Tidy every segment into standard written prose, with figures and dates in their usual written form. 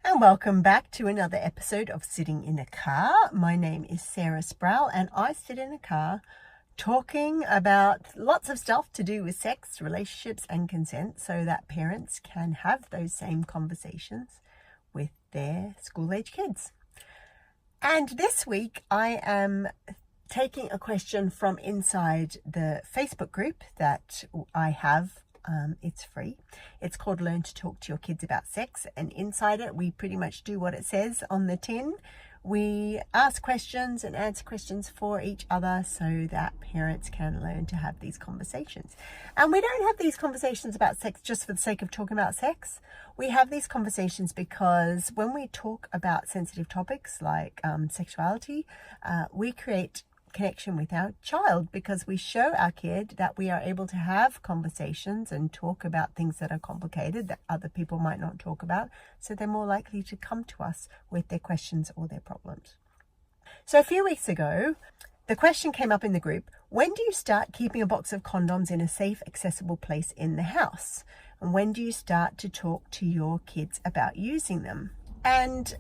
And welcome back to another episode of Sitting in a Car. My name is Sarah Sproul and I sit in a car talking about lots of stuff to do with sex, relationships and consent so that parents can have those same conversations with their school-age kids. And this week I am taking a question from inside the Facebook group that I have. It's free. It's called Learn to Talk to Your Kids About Sex, and inside it we pretty much do what it says on the tin. We ask questions and answer questions for each other so that parents can learn to have these conversations. And we don't have these conversations about sex just for the sake of talking about sex. We have these conversations because when we talk about sensitive topics like sexuality, we create connection with our child because we show our kid that we are able to have conversations and talk about things that are complicated that other people might not talk about, so they're more likely to come to us with their questions or their problems. So a few weeks ago, the question came up in the group: when do you start keeping a box of condoms in a safe, accessible place in the house? And when do you start to talk to your kids about using them? And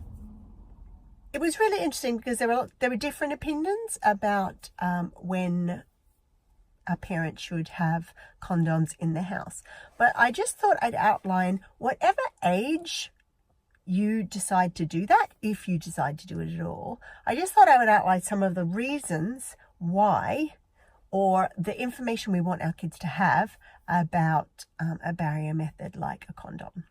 it was really interesting because there were different opinions about when a parent should have condoms in the house. But I just thought I'd outline whatever age you decide to do that, if you decide to do it at all. I just thought I would outline some of the reasons why, or the information we want our kids to have about a barrier method like a condom.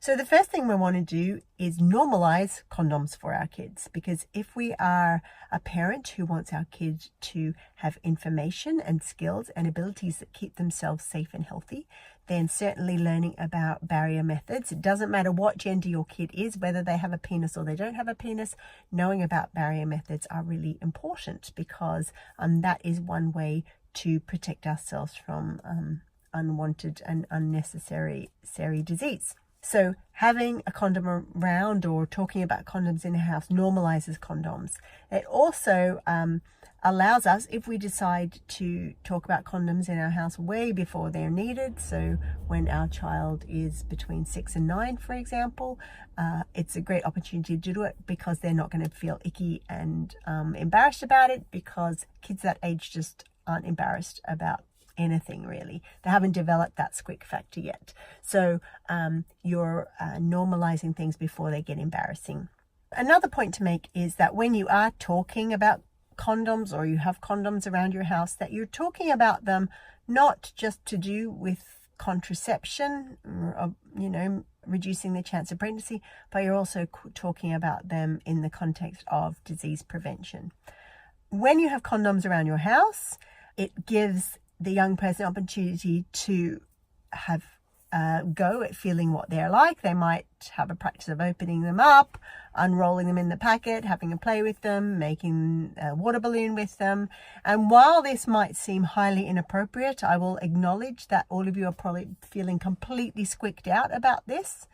So the first thing we want to do is normalize condoms for our kids, because if we are a parent who wants our kids to have information and skills and abilities that keep themselves safe and healthy, then certainly learning about barrier methods. It doesn't matter what gender your kid is, whether they have a penis or they don't have a penis, knowing about barrier methods are really important, because that is one way to protect ourselves from unwanted and unnecessary disease. So having a condom around or talking about condoms in a house normalizes condoms. It also allows us, if we decide to talk about condoms in our house way before they're needed, so when our child is between 6 and 9, for example, it's a great opportunity to do it because they're not going to feel icky and embarrassed about it, because kids that age just aren't embarrassed about anything really. They haven't developed that squick factor yet. So you're normalizing things before they get embarrassing. Another point to make is that when you are talking about condoms, or you have condoms around your house, that you're talking about them not just to do with contraception, or, reducing the chance of pregnancy, but you're also talking about them in the context of disease prevention. When you have condoms around your house, it gives the young person opportunity to have a go at feeling what they're like. They might have a practice of opening them up, unrolling them in the packet, having a play with them, making a water balloon with them. And while this might seem highly inappropriate, I will acknowledge that all of you are probably feeling completely squicked out about this.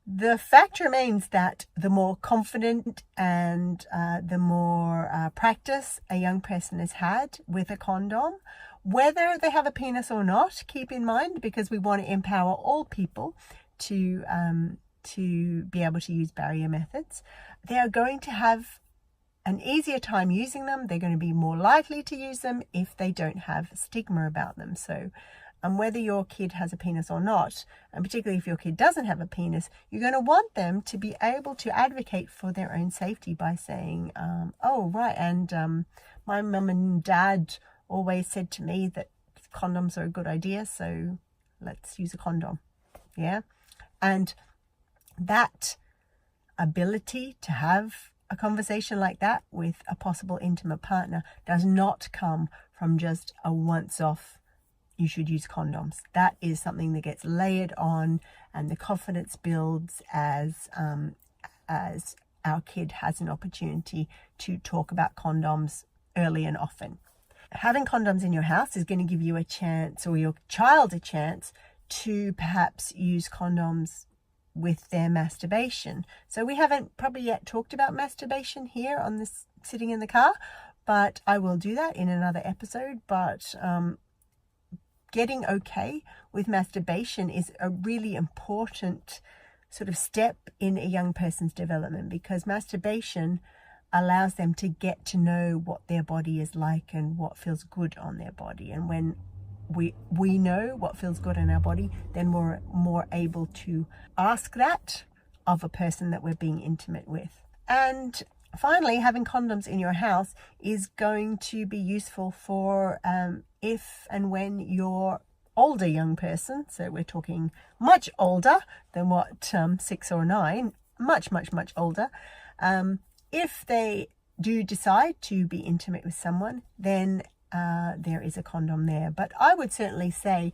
The fact remains that the more confident and the more practice a young person has had with a condom, whether they have a penis or not, keep in mind, because we want to empower all people to be able to use barrier methods, they are going to have an easier time using them. They're going to be more likely to use them if they don't have stigma about them. So whether your kid has a penis or not, and particularly if your kid doesn't have a penis, you're going to want them to be able to advocate for their own safety by saying, my mum and dad always said to me that condoms are a good idea, so let's use a condom. Yeah. And that ability to have a conversation like that with a possible intimate partner does not come from just a once-off, you should use condoms. That is something that gets layered on, and the confidence builds as our kid has an opportunity to talk about condoms early and often. Having condoms in your house is going to give you a chance, or your child a chance, to perhaps use condoms with their masturbation. So we haven't probably yet talked about masturbation here on this Sitting in the Car, but I will do that in another episode. But getting okay with masturbation is a really important sort of step in a young person's development, because masturbation allows them to get to know what their body is like and what feels good on their body. And when we know what feels good on our body, then we're more able to ask that of a person that we're being intimate with. And finally, having condoms in your house is going to be useful for if and when you're older young person. So we're talking much older than what 6 or 9, much older. If they do decide to be intimate with someone, then there is a condom there. But I would certainly say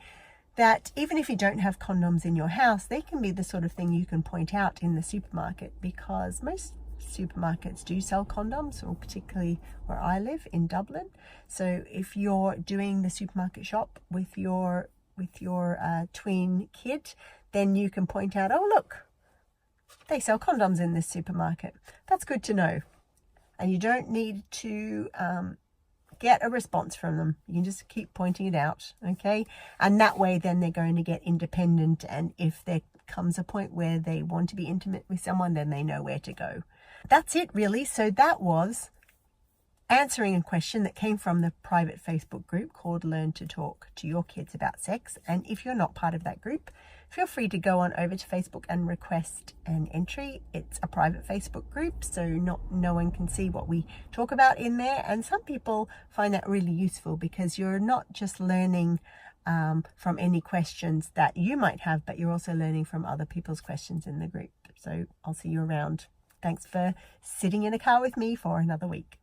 that even if you don't have condoms in your house, they can be the sort of thing you can point out in the supermarket, because most supermarkets do sell condoms, or particularly where I live in Dublin. So if you're doing the supermarket shop with your tween kid, then you can point out, oh look, they sell condoms in this supermarket. That's good to know. And you don't need to get a response from them. You can just keep pointing it out, okay? And that way then they're going to get independent, and if there comes a point where they want to be intimate with someone, then they know where to go. That's it really. So that was answering a question that came from the private Facebook group called Learn to Talk to Your Kids About Sex. And if you're not part of that group, feel free to go on over to Facebook and request an entry. It's a private Facebook group, so no one can see what we talk about in there. And some people find that really useful, because you're not just learning from any questions that you might have, but you're also learning from other people's questions in the group. So I'll see you around. Thanks for sitting in a car with me for another week.